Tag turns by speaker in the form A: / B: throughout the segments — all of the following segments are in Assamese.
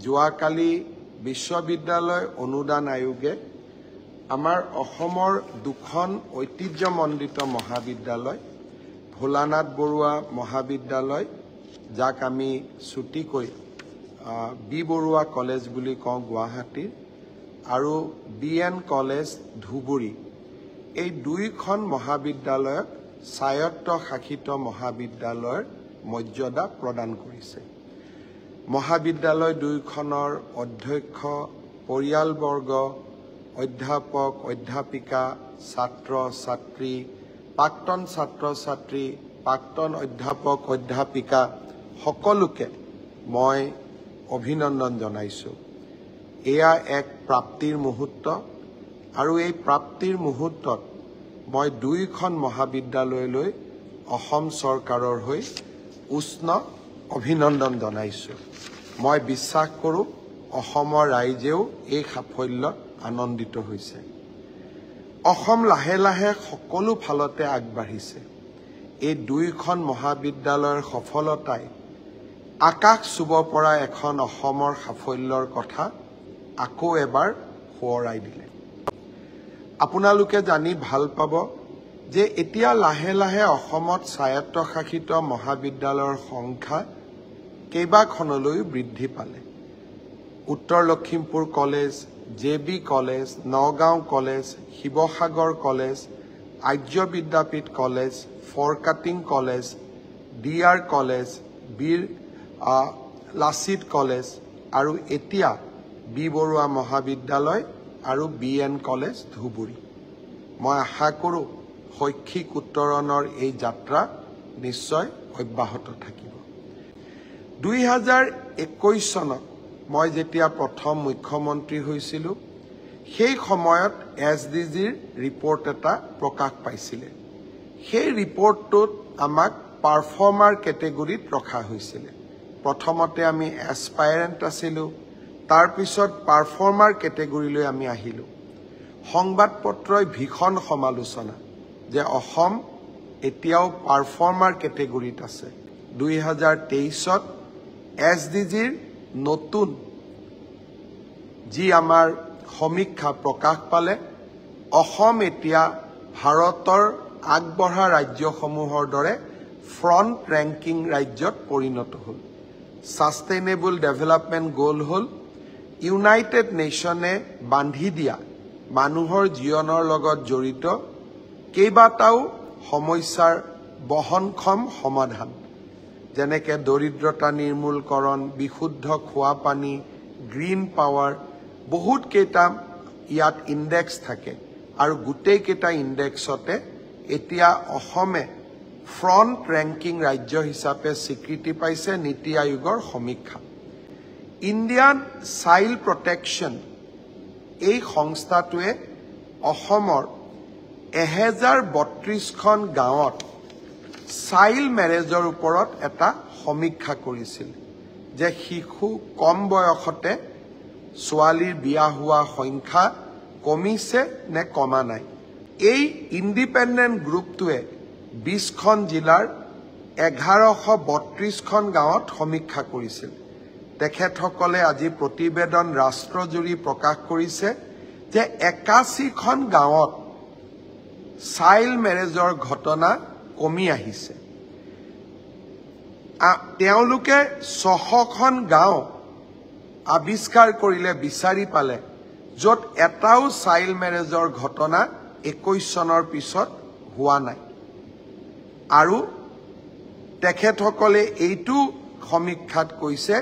A: যোৱাকালি বিশ্ববিদ্যালয় অনুদান আয়োগে আমাৰ অসমৰ দুখন ঐতিহ্যমণ্ডিত মহাবিদ্যালয় ভোলানাথ বৰুৱা মহাবিদ্যালয় যাক আমি ছুটিকৈ বি বৰুৱা কলেজ বুলি কওঁ গুৱাহাটীৰ আৰু BN কলেজ ধুবুৰী এই দুইখন মহাবিদ্যালয়ক স্বায়ত্ত শাসিত মহাবিদ্যালয়ৰ মৰ্যাদা প্ৰদান কৰিছে মহাবিদ্যালয় দুইখনৰ অধ্যক্ষ পৰিয়ালবৰ্গ অধ্যাপক অধ্যাপিকা ছাত্ৰ ছাত্ৰী প্ৰাক্তন ছাত্ৰ ছাত্ৰী প্ৰাক্তন অধ্যাপক অধ্যাপিকা সকলোকে মই অভিনন্দন জনাইছো এয়া এক প্ৰাপ্তিৰ মুহূৰ্ত আৰু এই প্ৰাপ্তিৰ মুহূৰ্তত মই দুইখন মহাবিদ্যালয়লৈ অসম চৰকাৰৰ হৈ উষ্ণ অভিনন্দন জনাইছো মই বিশ্বাস কৰোঁ অসমৰ ৰাইজেও এই সাফল্যত আনন্দিত হৈছে অসম লাহে লাহে সকলো ফালতে আগবাঢ়িছে এই দুইখন মহাবিদ্যালয়ৰ সফলতাই আকাশ চুব পৰা এখন অসমৰ সাফল্যৰ কথা আকৌ এবাৰ সোঁৱৰাই দিলে আপোনালোকে জানি ভাল পাব যে এতিয়া লাহে লাহে অসমত স্বায়ত্তশাসিত মহাবিদ্যালয়ৰ সংখ্যা কেইবাখনলৈ বৃদ্ধি পালে উত্তৰ Lakhimpur college JB college Nagaon college Sivasagar college Arya Vidyapeeth college Furkating college DR college Bir Lachit college আৰু এতিয়া বি বৰুৱা মহাবিদ্যালয় আৰু BN কলেজ ধুবুৰী মই আশা কৰোঁ শৈক্ষিক উত্তৰণৰ এই যাত্ৰা নিশ্চয় অব্যাহত থাকিব 2021 চনত মই যেতিয়া প্ৰথম মুখ্যমন্ত্ৰী হৈছিলোঁ সেই সময়ত SDGৰ ৰিপৰ্ট এটা প্ৰকাশ পাইছিলে সেই ৰিপৰ্টটোত আমাক পাৰফৰ্মাৰ কেটেগৰীত ৰখা হৈছিলে প্ৰথমতে আমি এছপাইৰেণ্ট আছিলোঁ তাৰ পিছত পাৰফৰ্মাৰ কেটেগৰীলৈ আমি আহিলোঁ সংবাদপত্ৰই ভীষণ সমালোচনা যে অসম এতিয়াও পাৰফৰ্মাৰ কেটেগৰীত আছে 2023ত SDGৰ নতুন যি আমাৰ সমীক্ষা প্ৰকাশ পালে অসম এতিয়া ভাৰতৰ আগবঢ়া ৰাজ্যসমূহৰ দৰে ফ্ৰণ্ট ৰেংকিং ৰাজ্যত পৰিণত হ'ল সাস্টেইনেবল ডেভেলপমেণ্ট গোল হ'ল ইউনাইটেড নেশ্যনে বান্ধি দিয়া মানুহৰ জীৱনৰ লগত জড়িত কেইবাটাও সমস্যাৰ বহনক্ষম সমাধান যেনেকৈ দৰিদ্ৰতা নিৰ্মূলকৰণ বিশুদ্ধ খোৱা পানী গ্ৰীণ পাৱাৰ বহুত কেইটা ইয়াত ইনডেক্স থাকে আৰু গোটেই কেইটা ইনডেক্সতে এতিয়া অসমে ফ্ৰণ্ট ৰেংকিং ৰাজ্য হিচাপে স্বীকৃতি পাইছে নীতি আয়োগৰ সমীক্ষা ইণ্ডিয়ান চাইল্ড প্ৰটেকশ্যন এই সংস্থাটোৱে অসমৰ 1032খন গাঁৱত চাইল্ড মেৰেজৰ ওপৰত এটা সমীক্ষা কৰিছিল যে শিশু কম বয়সতে ছোৱালীৰ বিয়া হোৱা সংখ্যা কমিছে নে কমা নাই এই ইণ্ডিপেণ্ডেণ্ট গ্ৰুপটোৱে 20খন জিলাৰ 1132খন গাঁৱত সমীক্ষা কৰিছিল তেখেতসকলে আজি প্ৰতিবেদন ৰাষ্ট্ৰজুৰি প্ৰকাশ কৰিছে যে 81খন গাঁৱত চাইল্ড মেৰেজৰ ঘটনা কমি আহিছে তেওঁলোকে 600খন গাঁও আৱিষ্কাৰ কৰিলে বিচাৰি পালে য'ত এটাও চাইল্ড মেৰেজৰ ঘটনা 21 চনৰ পিছত হোৱা নাই আৰু তেখেতসকলে এইটো সমীক্ষাত কৈছে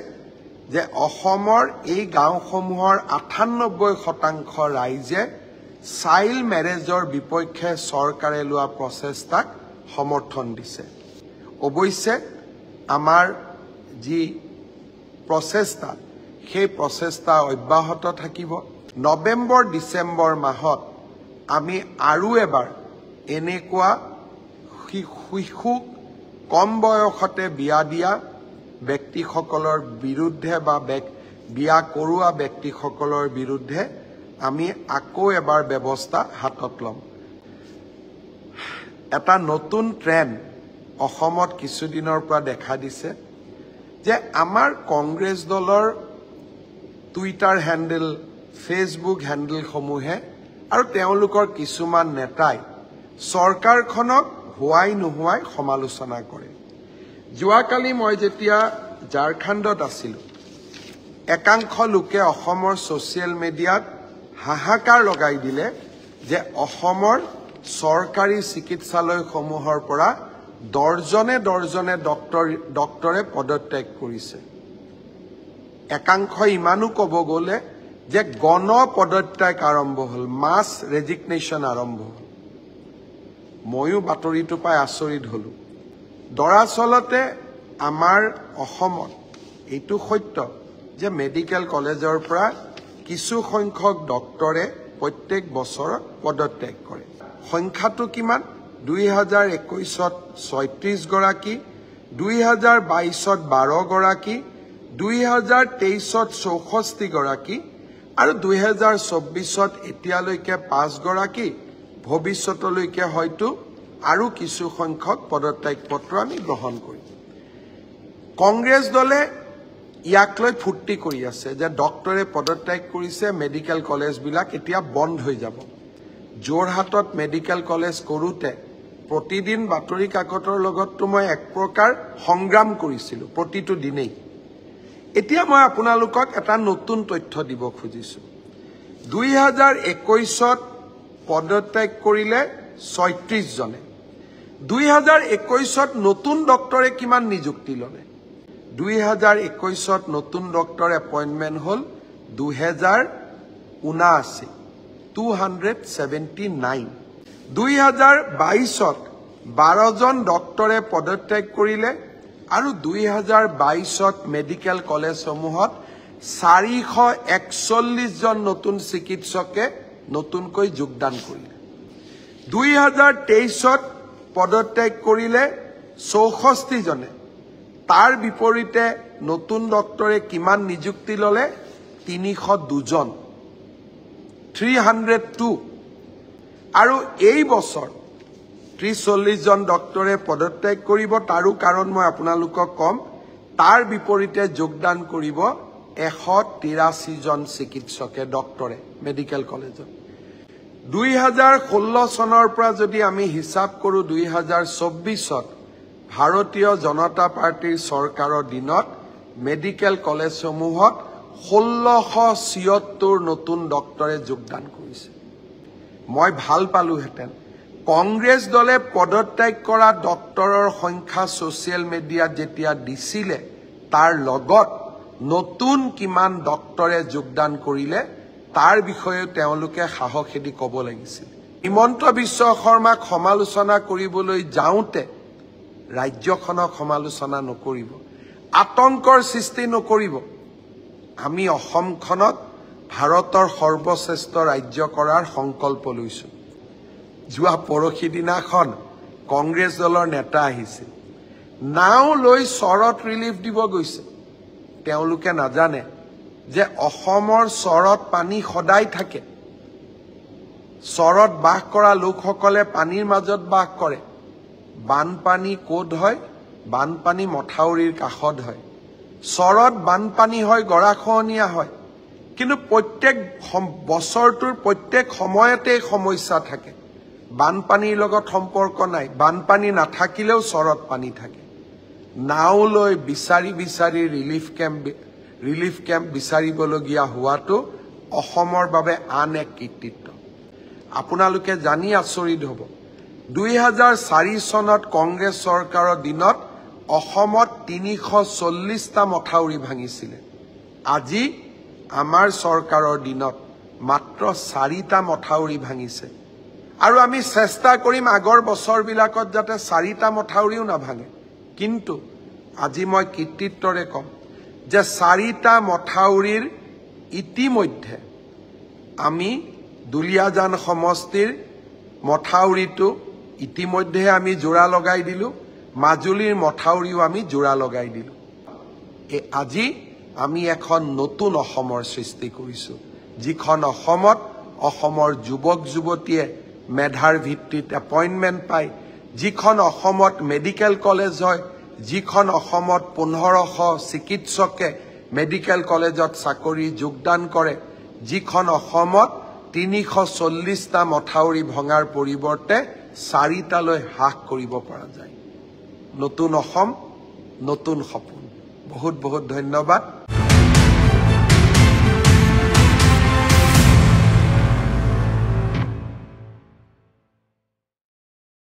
A: যে অসমৰ এই গাঁওসমূহৰ 98% ৰাইজে চাইল্ড মেৰেজৰ বিপক্ষে চৰকাৰে লোৱা প্ৰচেষ্টাক সমৰ্থন দিছে অৱশ্যে আমাৰ যি প্ৰচেষ্টা সেই প্ৰচেষ্টা অব্যাহত থাকিব নৱেম্বৰ ডিচেম্বৰ মাহত আমি আৰু এবাৰ এনেকুৱা শিশু কম বয়সতে বিয়া দিয়া ব্যক্তিসকলৰ বিৰুদ্ধে বা বিয়া কৰোৱা ব্যক্তিসকলৰ বিৰুদ্ধে আমি আকৌ এবাৰ ব্যৱস্থা হাতত ল'ম এটা নতুন ট্ৰেন্ড অসমত কিছুদিনৰ পৰা দেখা দিছে যে আমাৰ কংগ্ৰেছ দলৰ টুইটাৰ হেণ্ডেল ফেচবুক হেণ্ডেলসমূহে আৰু তেওঁলোকৰ কিছুমান নেতাই চৰকাৰখনক হোৱাই নোহোৱাই সমালোচনা কৰে। যোৱাকালি মই যেতিয়া ঝাৰখণ্ডত আছিলোঁ, একাংশ লোকে অসমৰ ছ'চিয়েল মিডিয়াত হাহাকাৰ লগাই দিলে যে অসমৰ চৰকাৰী চিকিৎসালয়সমূহৰ পৰা দৰ্জনে ডক্টৰে পদত্যাগ কৰিছে। একাংশ ইমানো ক'ব গ'লে যে গণ পদত্যাগ আৰম্ভ হ'ল, মাছ ৰেজিগনেশ্যন আৰম্ভ হ'ল। ময়ো বাতৰিটো পাই আচৰিত হ'লোঁ। দৰাচলতে আমাৰ অসমত এইটো সত্য যে মেডিকেল কলেজৰ পৰা কিছু সংখ্যক ডক্টৰে প্ৰত্যেক বছৰত পদত্যাগ কৰে। সংখ্যাটো কিমান? 2021ত 36 গৰাকী, 2022ত 12 গৰাকী, 2023ত 64 গৰাকী আৰু 2024ত এতিয়ালৈকে 5 গৰাকী। ভৱিষ্যতলৈকে হয়তো আৰু কিছু সংখ্যক পদত্যাগ পত্ৰ আমি গ্ৰহণ কৰিম। কংগ্ৰেছ দলে ইয়াক লৈ ফূৰ্তি কৰি আছে যে ডক্টৰে পদত্যাগ কৰিছে, মেডিকেল কলেজবিলাক এতিয়া বন্ধ হৈ যাব। যোৰহাটত মেডিকেল কলেজ কৰোঁতে প্ৰতিদিন বাতৰি কাকতৰ লগততো মই এক প্ৰকাৰ সংগ্ৰাম কৰিছিলোঁ প্ৰতিটো দিনেই। এতিয়া মই আপোনালোকক এটা নতুন তথ্য দিব খুজিছোঁ। 2021ত পদত্যাগ কৰিলে 36 জনে। 2021ত নতুন ডক্টৰে কিমান নিযুক্তি ল'লে? 2021ত নতুন ডক্টৰ এপইণ্টমেণ্ট হ'ল 2079, 279। 2022ত 12জন ডক্টৰে পদত্যাগ কৰিলে আৰু 2022ত মেডিকেল কলেজসমূহত 441জন নতুন চিকিৎসকে নতুনকৈ যোগদান কৰিলে। 2023ত পদত্যাগ কৰিলে 64 জনে। তাৰ বিপৰীতে নতুন ডক্টৰে কিমান নিযুক্তি ল'লে? 302 জন, 302। আৰু এই বছৰ 30-40 জন ডক্টৰে পদত্যাগ কৰিব। তাৰো কাৰণ মই আপোনালোকক ক'ম। তাৰ বিপৰীতে যোগদান কৰিব 183 জন চিকিৎসকে, ডক্টৰে মেডিকেল কলেজত। 2016 চনৰ পৰা যদি আমি হিচাপ কৰোঁ, 2024ত ভাৰতীয় জনতা পাৰ্টিৰ চৰকাৰৰ দিনত মেডিকেল কলেজসমূহত 1676 নতুন ডক্টৰে যোগদান কৰিছে। মই ভাল পালোহেঁতেন কংগ্ৰেছ দলে পদত্যাগ কৰা ডক্টৰৰ সংখ্যা ছ'চিয়েল মিডিয়াত যেতিয়া দিছিলে, তাৰ লগত নতুন কিমান ডক্টৰে যোগদান কৰিলে তাৰ বিষয়ে তেওঁলোকে সাহসেদি ক'ব লাগিছিল। হিমন্ত বিশ্ব শৰ্মাক সমালোচনা কৰিবলৈ যাওঁতে ৰাজ্যখনক সমালোচনা নকৰিব, আতংকৰ সৃষ্টি নকৰিব। আমি অসমখনক ভাৰতৰ সৰ্বশ্ৰেষ্ঠ ৰাজ্য কৰাৰ সংকল্প লৈছোঁ। যোৱা পৰহি দিনাখন কংগ্ৰেছ দলৰ নেতা আহিছিল, নাও লৈ চৰত ৰিলিফ দিব গৈছে। তেওঁলোকে নাজানে যে অসমৰ চৰত পানী সদায় থাকে। চৰত বাস কৰা লোকসকলে পানীৰ মাজত বাস কৰে। বানপানী ক'ত হয়? বানপানী মথাউৰিৰ কাষত হয়। চৰত বানপানী হয়, গৰাখহনীয়া হয়। কিন্তু প্ৰত্যেক বছৰটোৰ প্ৰত্যেক সময়তেই সমস্যা থাকে। বানপানীৰ লগত সম্পৰ্ক নাই, বানপানী নাথাকিলেও চৰত পানী থাকে। নাও লৈ বিচাৰি ৰিলিফ কেম্প বিচাৰিবলগীয়া হোৱাটো অসমৰ বাবে আন এক কৃতিত্ব। আপোনালোকে জানি আচৰিত হ'ব, 2004 চনত কংগ্ৰেছ চৰকাৰৰ দিনত অসমত 340টা মথাউৰি ভাঙিছিলে। আজি আমাৰ চৰকাৰৰ দিনত মাত্ৰ 4টা মথাউৰি ভাঙিছে। আৰু আমি চেষ্টা কৰিম আগৰ বছৰবিলাকত যাতে 4টা মথাউৰিও নাভাঙে। কিন্তু আজি মই কৃতিত্বৰে ক'ম যে 4টা মথাউৰিৰ ইতিমধ্যে আমি দুলীয়াজান সমষ্টিৰ মথাউৰিটো ইতিমধ্যে আমি জোৰা লগাই দিলোঁ, মাজুলীৰ মথাউৰিও আমি জোৰা লগাই দিলোঁ। আজি আমি এখন নতুন অসমৰ সৃষ্টি কৰিছোঁ, যিখন অসমত অসমৰ যুৱক যুৱতীয়ে মেধাৰ ভিত্তিত এপইণ্টমেণ্ট পায়, যিখন অসমত মেডিকেল কলেজ হয়, যিখন অসমত 1500 চিকিৎসকে মেডিকেল কলেজত চাকৰি যোগদান কৰে যিখন অসমত 340টা মথাউৰি ভঙাৰ পৰিৱৰ্তে 4টালৈ হ্ৰাস কৰিব পৰা যায় নতুন অসম নতুন সপোন বহুত বহুত ধন্যবাদ